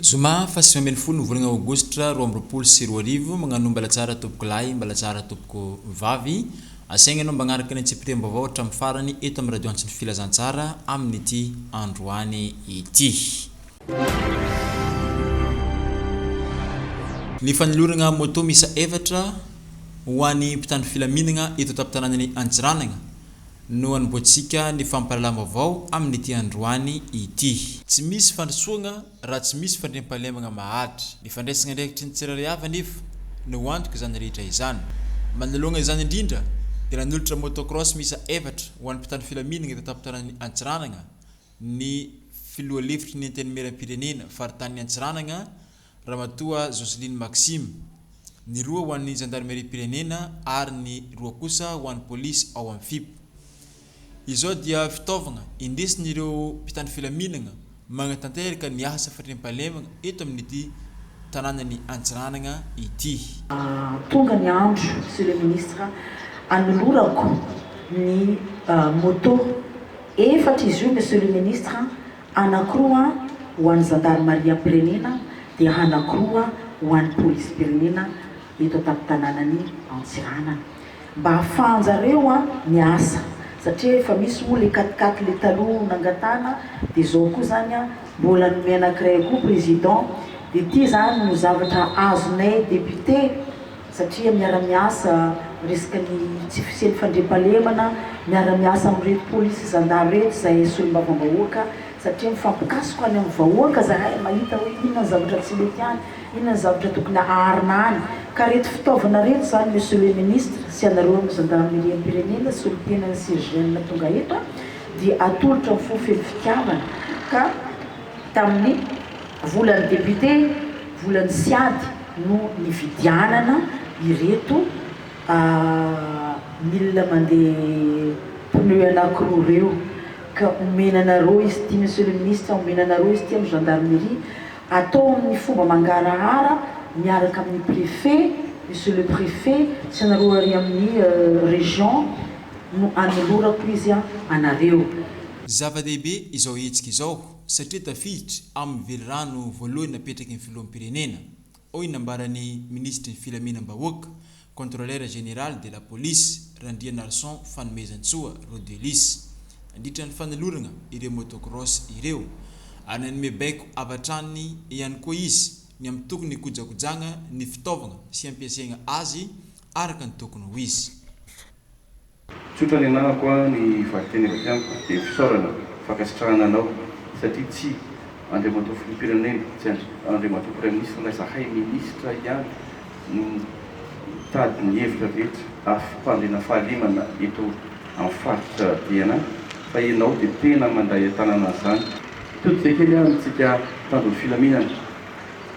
Zoma fasy ambin'ny folo volana Aogositra 2024 magnano mbalatsara topoko lahy mbalatsara topoko vavy asaigna anao mbagnaraka ny antsipirem vaovao hatramin'ny farany eto amin'ny radio antsy ny filazantsara amin'ity androany ity. Ny fanilorana moto misa efatra ho an'ny mpitandro filaminana eto tapitanan'ny Antsiranana no anboatsika ny fampalalama vaovao amin'ity androany ity. Tsy misy fandrosoana raha tsy misy fandriampahalemagna maharitra. Ny fandraisana ndraikitry ny tsirairay avy nefa no antoka izany rehetra izany. Manoloana izany indrindra dia nanolotra motocross misa efatra ho an'ny mpitandro filaminana eto tapitanan'ny Antsiranana ny filoha lefitry ny antenimieram-pirenena faritany Antsiranana Ramatoa Joseline Maxime, ny roa ho an'ny gendarmerie-pirenena ary ny roa kosa ho an'ny polisy ao amin'ny FIP. Izao dia fitaovagna indesin'ireo mpitandro filaminana magnatanteraka ny asa fandriampahalemagna eto amin'ity tanànan'ny Antsiranana ity. Tonga ny andro, Monsieur le Ministre, anolorako ny moto efatra izy io, Monsieur le Ministre, anankiroa ho an'ny gendarmerie-pirenena dia anankiroa ho an'ny polisy-pirenena eto tapitanànan'ny Antsiranana. Mba ahafahanjareo ny asa. Satria efa misy moa le 4x4 le taloha nangatana dia zao koa zany mbola nomena anankiray koa président dia ity zany no zavatra azonay député satria miara-miasa resaka ny tsy fisian'ny fandriampahalemana, miara-miasa amin'reto polisy gendarme reto izay solombavambahoaka satria mifampikasoko any amin'ny vahoaka zahay mahita hoe inona ny zavatra tsy mety any, inona ny zavatra tokony aharina any. Ka reto fitaovana reto zany Monsieur le Ministre sy anareo amin'ny gendarmerie-pirenena sy olon-tenany CGN tonga eto dia atolotra ny fofeny fitiavana ka tamin'ny volan'ny député, volan'ny siady no nividianana ireto milina mandeha pneu anankiroa reo ka omenanareo izy ity Monsieur le Ministre, omenanareo izy ity amin'ny gendarmerie atao amin'ny fomba mangarahara miaraka amin'ny préfet, Monsieur le préfet, sy anareo ary amin'ny région no anolorako izy anareo. Zava-dehibe izao hetsika izao satria tafiditra amin'ny velirano voalohany napetraky ny filoham-pirenena. Hoy nambaran'ny ministry ny filaminam-bahoaka, contrôleur général de la police Randria Narson Fanomezantsoa Rodelis. Andritra ny fanalorana ireo motocross ireo. Ananime baiko avatrany ihany koa izy ny amin'ny tokony kojakojagna ny fitaovagna sy ampiasaigna azy araka ny tokony ho izy. Tsotra ny anahako ny vaky teny avy amiko dia fisaorana fankasitrahana anao satria tsy andriamato filopirenena tsy andriamato praiministra na zahay ministra ihany tady ny hevitra rehetra afmpandrena fahalemana eto amin'ny faritra diana fa ianao dia tena mandray tanàna zany. Toto zay kely antsika tandro filaminana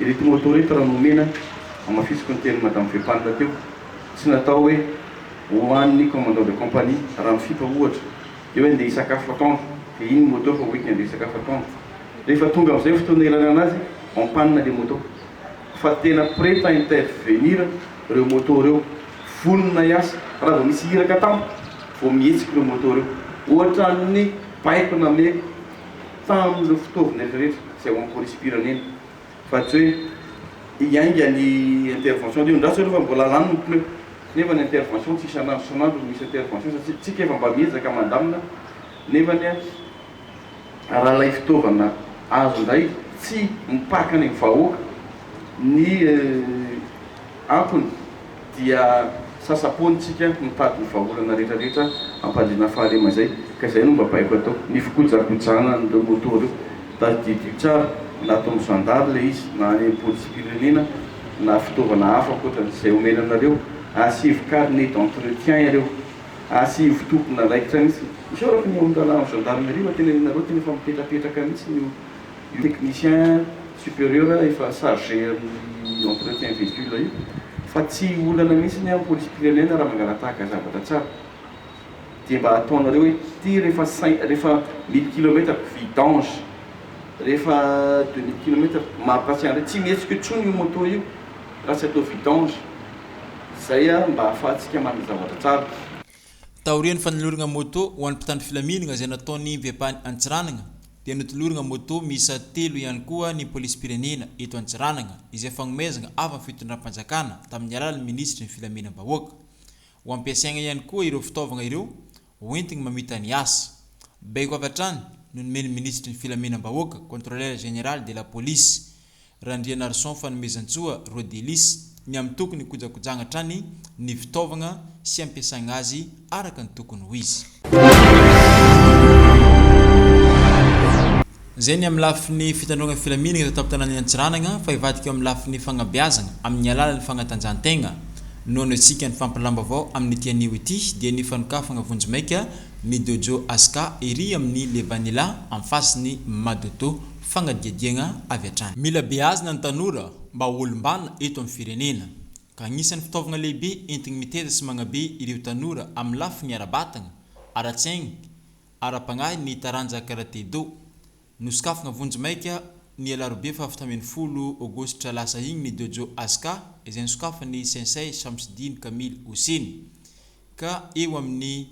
ireto moto reto raha nomena amafisiko ny teny madame Vepanina teo tsy natao hoe ho an'ny commandant de compagnie raha mifipa ohatra dia hoe andeha hisakafo atoandro dia iny moto fa hoeky andeha hisakafo atoandro rehefa tonga amin'izay fotoana ilana anazy empanina le moto fa tena prêt à intervenir reo moto reo vonona hiasa raha vao misy hiraka tampo vao mihetsika reo moto reo ohatra ny baiko nameko tamin'ireo fitaovana rehetra izay ho an'ny polisy-pirenena fa tsy hoe hiainga ny intervention dia ondrasy rehefa mbola lany ny pneu nefa ny intervention tsy isanandro misy intervention satria tsika efa mba miezaka mandamina nefany raha ilay fitaovana azo indray tsy mipaka ny vahoaka ny ampony dia sasaponytsika mitady ny vahaolana rehetrarehetra ampandrina fahalema zay ka izay no mba baiko atao ny fikojakojana nireo moto reo tadidio tsara na atao amin'ny gendarme le izy na any polisy-pirenena na fitaovana hafa ankoatran'izay omenanareo asivy carnet d'entretien ireo asivy tompona raikitra mihitsy misaorako ny ondala amin'ny gendarmerie fa tena inareo tena efa mipetrapetraka mihitsy ny technicien supérieur efa chargé amin'ny entretien véhicule io fa tsy olana mihitsy ny amin'ny polisy-pirenena raha mangalatahaka zavatra tsara dia mba ataonareo hoe ty rehefa 1000 km vidange rehefa 2000 km mampasianre tsy mihetsika tsony io moto io raha tsy atao vidange zay mba ahafahantsika manana zavatra tsara. Taorian'ny fanalorana moto ho an'ny mpitandro filaminana izay nataony Vepany Antsiranana dia notolorana moto misa 3 ihany koa ny polisy pirenena eto Antsiranana izay fagnomezana avy amin'ny fitondram-panjakana tamin'ny alalan'ny ministry ny filaminam-bahoaka. Ho ampiasaigna ihany koa ireo fitaovagna ireo hoentigna mamita ny asa. Baiko avy hatrany no nomeny ministry ny filaminam-bahoaka contrôleur général de la police Randrianarson fanomezan-tsoa Rodelis ny amin'ny tokony kojakojagna hatrany ny fitaovagna sy ampiasaigna azy araka ny tokony ho izy. Zay ny amin'ny lafin'ny fitandrona filaminana eto tapitanany Antsiranana fa ivadika amin'ny lafin'ny fagnabeazana amin'ny alalan'ny fagnatanjahan-tegna no antsika ny fampalambavao amin'ny tianio ity dia ny fanokafagna vonjimaika ny Dojo Aska iri amin'ny Lebanila en face ny Madoto fagnadiadiagna avy hatrany. Mila beazina ny tanora mba olombana eto amin'ny firenena ka agnisan'ny fitaovagna lehibe entigny miteza sy magnabe ireo tanora amin'ny lafin'ny ara-batagna, ara-tsaigny, ara-pagnahy ny taranja karate do. Noskafagna vonjimaika ny alarobia fa 10 Aogositra lasa igny ny Dojo Aska izay noskafany Sensei Shamsuddin Kamil Hussein ka eo amin'ny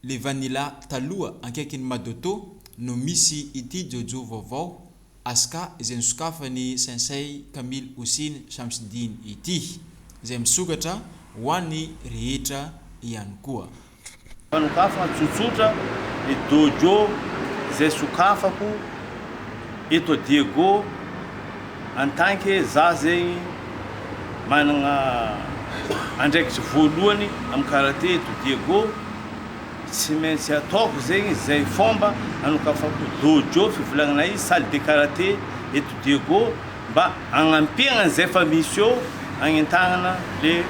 Levanila taloha ankaikin'ny Madoto no misy ity Dojo vaovao Aska izay noskafany Sensei Kamil Hussein Shamsuddin ity izay misokatra ho an'ny rehetra ihany koa. Fanokafagna tsotsotra ny Dojo zay sokafako eto Diego en tant que za zegny managna andraikitry voalohany amin'ny karate eto Diego tsy maintsy ataoko zegny zay fomba anokafako Dojo fivolagnana izy salle de karate eto Diego mba agnampiagna zay fa misy eo agnentagnana le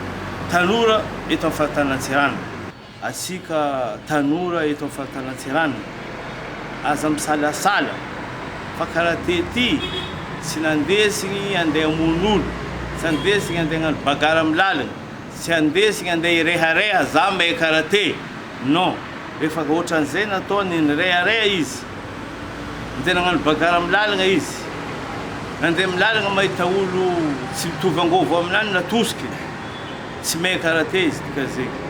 tanora eto amin'ny fahatanana Antsiranana. Asika tanora eto amin'ny fahatanana Antsiranana aza misalasala fa karate ty tsy nandesigny andeha hamono olo, tsy andesigny andeha hagnano bagara amin'ny lalagna, tsy andesigny andeha hirehareha za mahay karate. Non, rehefa ohatran'izay natao nirehareha izy, andeha nagnano bagara amin'ny lalagna izy, andeha amin'ny lalagna mahita olo tsy mitovy angovo aminany natosiky, tsy mahay karate izy dikazegny.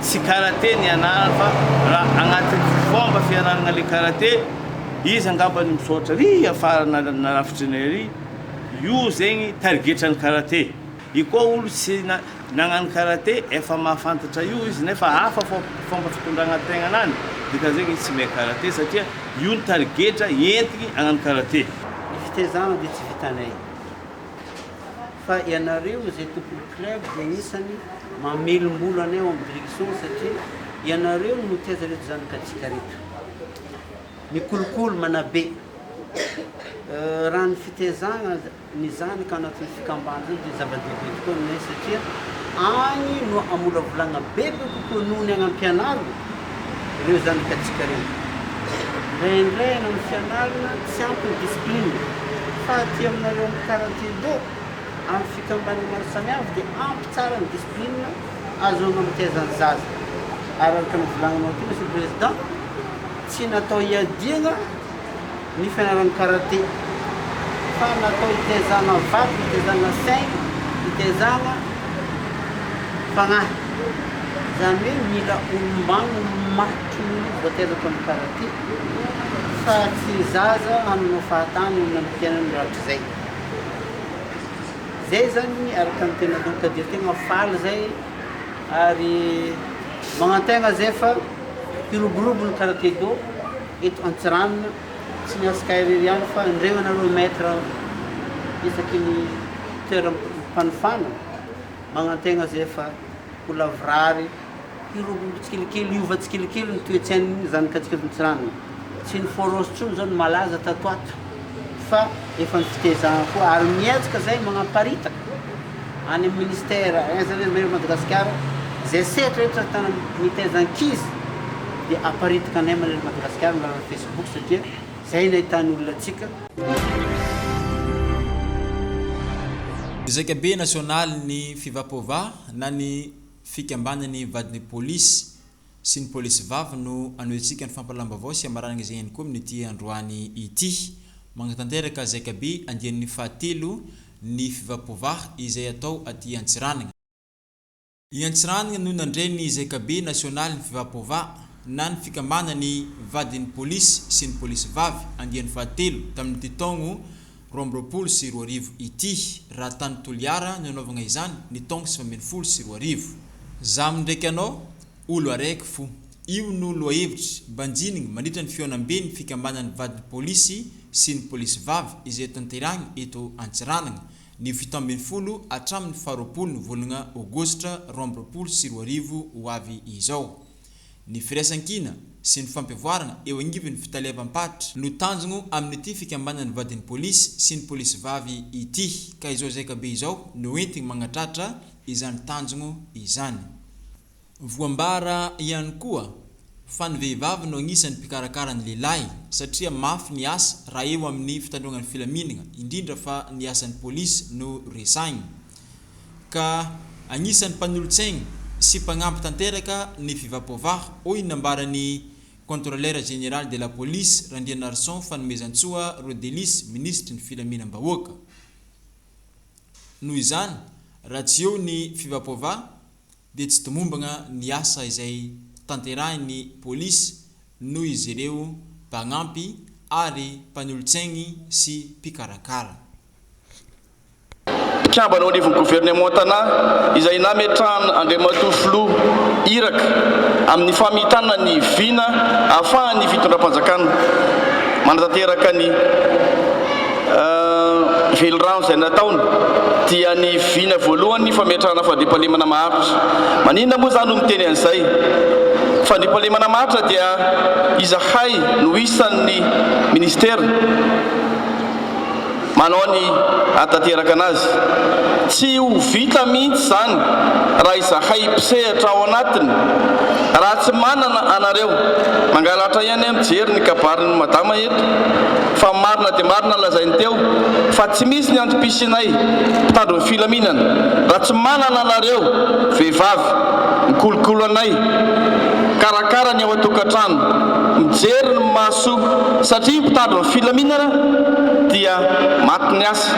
Tsy karate ny anarana fa raha agnatin'ny fomba fianarana le karate izy angamba ny misaotra ry afara narafitry ny ry io zegny targetrany karate. Io koa olo tsy nagnano karate efa mahafantatra io izy nefa hafa fomba fitondragna tegna anany dikazegny izy tsy mahay karate satria io ny targetra entigny agnano karate. Ny fitezagna dia tsy vitanay fa ianareo zay tompony club dia anisany mamelom-bolo anay amin'ny direction satria ianareo no teza reto zanakatsika reto mikolokolo manabe raha ny fitezagna ny zanaka anatin'ny fikambana zany dia zava-dehibe tokoa aminay satria agny no amolavolagna bebe kokoa noho ny agnampianarana ireo zanakatsika reo. Indraindray amin'ny fianarana tsy ampy discipline fa aty aminareo amin'ny karate do amin'ny fikambana maro samihafa dia ampy tsara ny discipline azoana mitezany zaza. Araka ny volagninao ty monsieur le président tsy natao hiadiana ny fianarana karate fa natao hitezana vaty, hitezana saigny, hitezana fagnahy. Zany hoe mila olombagno matry ny voatezaka amin'ny karate fa tsy zaza aminao fahatany olona mpiainany ratry zay. Zay zany araka ny tena donc tegna faly zay ary magnantegna zay fa hiroborobo ny karate do eto Antsiranana tsy miasika irery ihany fa indreo anareo maître isaky ny toeram-panofana magnantegna zay fa ho lavrary hiroborobo tsikelikely iova tsikelikely ny toetsain'ny zanakatsika eto Antsiranana. Tsy ny forositsony zao ny malaza tato ato fa efa ny fitezagna koa ary miezaka zay magnamparitaka any amin'ny ministère zany Madagasikara zay setra rehetra tana mitezan-kizy dia aparitaka anay manery Madagasikara na Facebook satria zay nahitany olona atsika. Zakabe national ny fivapova na ny fikambanany vadiny polisy sy ny polisy vavy no anoetsika ny fampalambavao sy amarana izay ihany koa amin'ity androany ity. Magnatanteraka Zakabe andian'ny fahatelo ny fivapova izay atao aty Antsiranana. I Antsiranana no nandray ny Zakabe national ny fivapova na ny fikambanany vadin'ny polisy sy ny polisy vavy andiany fahatelo tamin'ny tongo 2024 ity raha tany Toliara ny anaovagna izany ny tongo 2024. Zaho ndraiky anao olo araiky fo. Io no lohahevitra banjinigny mandritra ny fionambe ny fikambanany vadin'ny polisy sy ny polisy vavy izay tanteragny eto Antsiranana ny 17 hatramin'ny 20 volana Aogositra 2024 ho avy izao. Ny firaisankina sy ny fampivoarana eo angivin'ny fitalevam-patra no tanjogno amin'ity fikambanany vadin'ny polisy sy ny polisy vavy ity ka izao zay kabe izao no entigny magnatratra izany tanjogno izany. Voambara ihany koa fa ny vehivavy no agnisan'ny mpikarakara ny lehilahy satria mafy ny asa raha eo amin'ny fitandrognan'ny filaminana indrindra fa ny asan'ny polisy no resaigny ka agnisan'ny mpanolotsaigny sy mpagnampy tanteraka ny fivapovaha hoy nambarany contrôleur général de la police Randrianarson Fanomezantsoa Rodelis ministre ny filaminam-bahoaka. Noho izany raha tsy eo ny fivapovaha dia tsy tomombagna ny asa izay tanterahin'ny polisy noho izy ireo mpagnampy ary mpanolotsaigny sy mpikarakara. Mpikambana ao anivon'ny gouvernementana izay nametrahana Andriamatoa iraka amin'ny famitana ny vina ahafahany fitondram-panjakana manatanteraka ny velorano izay nataony dia ny vina voalohany fametrahana fandriampahalemana maharitra. Maninona moa zany no miteny an'izay? Fandriampahalemana maharitra dia izahay no isan'ny ministera manao ny atateraka anazy. Tsy ho vita mihitsy zany raha izahay pisehatra ao anatiny. Raha tsy manana anareo mangalatra ihany mijery ny kabariny madama eto fa marina dia marina lazainy teo fa tsy misy ny antom-pisinay mpitandron'ny filaminana. Raha tsy manana anareo vehivavy mikolokolo anay karakara ny ao an-tokantrano mijery ny mahasoa satria mpitandron'ny filaminana dia maty ny asa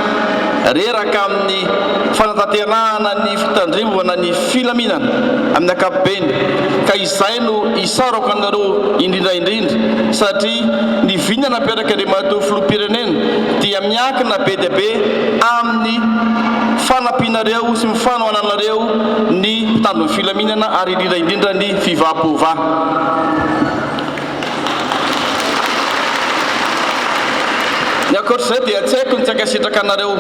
reraka amin'ny fanatanterahana ny fitandrivana ny filaminana amin'ny ankapobeny. Ka izay no isarako anareo indrindraindrindra satria ny vina naperaka Andriamatoa filoham-pirenena dia miankina be dia be amin'ny fanampinareo sy mifanohananareo ny mpitandron'ny filaminana ary indrindraindrindra ny fivapovaha. Ny akoatr'izay dia tsy haiko ny tsy ankasitraka anareo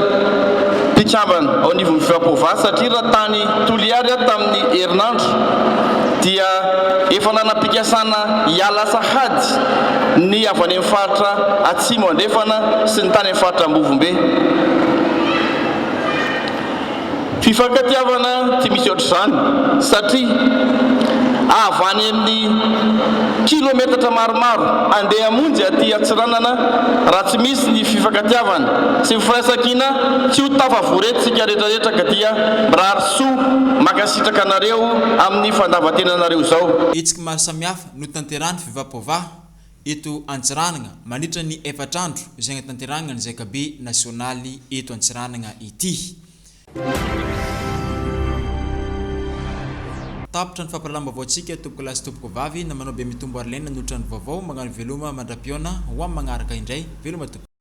mpikambana ao anivon'ny fivapovaha satria raha tany Toliara tamin'ny herinandro dia efa nanam-pikasana hiala sahady ny avy any amin'ny faritra Atsimo andrefana sy ny tany amin'ny faritra Ambovombe. Fifankatiavana tsy misy ohatr'izany satria avy any amin'ny kilometatra maromaro andeha hamonjy aty Antsiranana raha tsy misy ny fifankatiavana sy firaisankina tsy ho tafavoretintsika rehetrarehetra ka dia mirary soa makasitraka anareo amin'ny fandavantenanareo zao. Etsika maro samihafa no tanterahany fivapovaha eto Antsiranana mandritra ny efatrandro izay tanterahana ny zakabe nasionaly eto Antsiranana ity. Tapitra ny fampalalam-baovao antsika tompoko lasy tompoko vavy na manao be mitombo arlena notran'ny vaovao magnano veloma mandra-piona ho amin'ny magnaraka indray veloma tompoko.